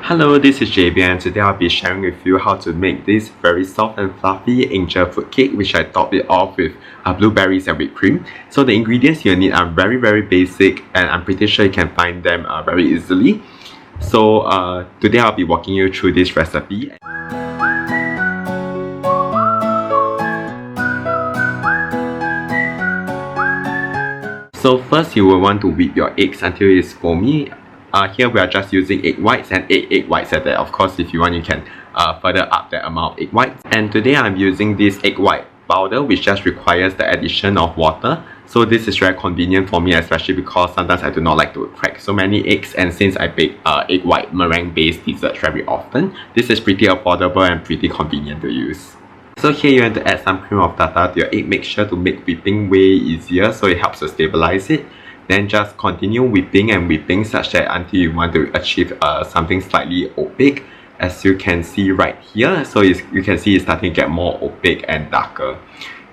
Hello, this is JB and today I'll be sharing with you how to make this very soft and fluffy angel food cake, which I topped it off with blueberries and whipped cream. So the ingredients you need are very basic and I'm pretty sure you can find them very easily. So today I'll be walking you through this recipe. So first you will want to whip your eggs until it's foamy. Here we are just using egg whites and 8 egg whites at that. Of course, if you want you can further up the amount of egg whites. And today I'm using this egg white powder which just requires the addition of water. So this is very convenient for me, especially because sometimes I do not like to crack so many eggs, and since I bake egg white meringue based desserts very often, this is pretty affordable and pretty convenient to use. So here you want to add some cream of tartar to your egg mixture to make whipping way easier, so it helps to stabilize it. Then just continue whipping and whipping such that until you want to achieve something slightly opaque, as you can see right here. So you can see it's starting to get more opaque and darker.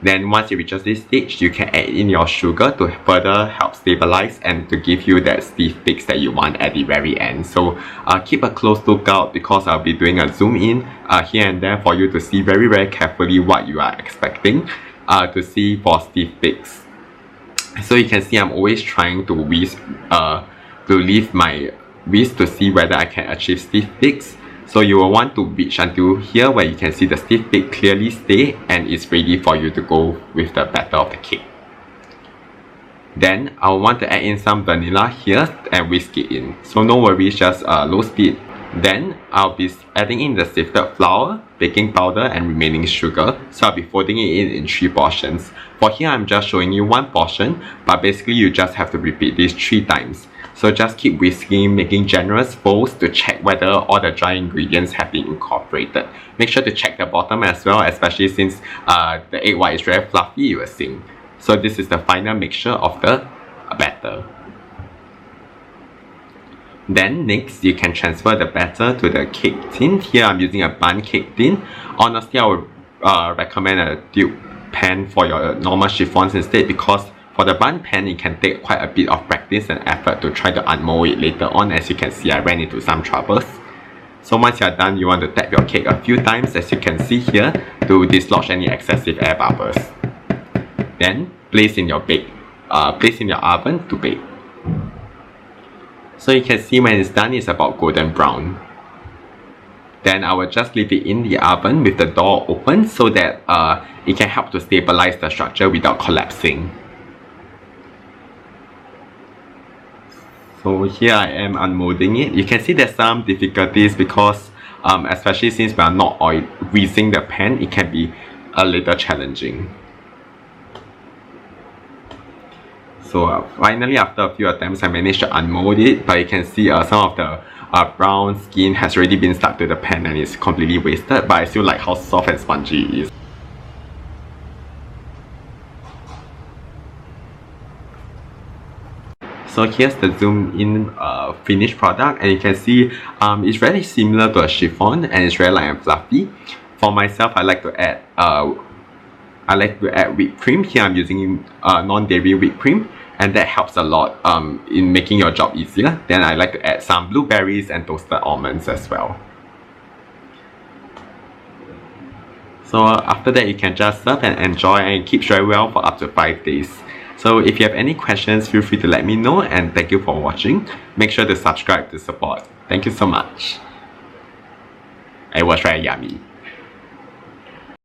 Then once it reaches this stage, you can add in your sugar to further help stabilize and to give you that stiff peaks that you want at the very end. So keep a close lookout because I'll be doing a zoom in here and there for you to see very carefully what you are expecting to see for stiff peaks. So you can see I'm always trying to whisk, to leave my whisk to see whether I can achieve stiff peaks. So you will want to reach until here where you can see the stiff peak clearly stay and it's ready for you to go with the batter of the cake. Then I will want to add in some vanilla here and whisk it in. So no worries, just low speed. Then I'll be adding in the sifted flour, baking powder and remaining sugar. So I'll be folding it in 3 portions. For here I'm just showing you 1 portion, but basically you just have to repeat this 3 times. So just keep whisking, making generous folds to check whether all the dry ingredients have been incorporated. Make sure to check the bottom as well, especially since the egg white is very fluffy, you will sink. So this is the final mixture of the batter. Then next, you can transfer the batter to the cake tin. Here I'm using a bundt cake tin. Honestly, I would recommend a tube pan for your normal chiffons instead, because for the bundt pan, it can take quite a bit of practice and effort to try to unmold it later on. As you can see, I ran into some troubles. So once you are done, you want to tap your cake a few times, as you can see here, to dislodge any excessive air bubbles. Then place in your oven to bake. So you can see when it's done, it's about golden brown. Then I will just leave it in the oven with the door open so that it can help to stabilize the structure without collapsing. So here I am unmolding it. You can see there's some difficulties because especially since we are not greasing the pan, it can be a little challenging. So finally, after a few attempts, I managed to unmold it, but you can see some of the brown skin has already been stuck to the pan and it's completely wasted, but I still like how soft and spongy it is. So here's the zoom in finished product, and you can see it's very similar to a chiffon and it's very light and fluffy. For myself, I like to add whipped cream. Here I'm using non-dairy whipped cream, and that helps a lot in making your job easier. Then I like to add some blueberries and toasted almonds as well. So after that, you can just serve and enjoy, and it keeps very well for up to 5 days. So if you have any questions, feel free to let me know, and thank you for watching. Make sure to subscribe to support. Thank you so much. It was very yummy.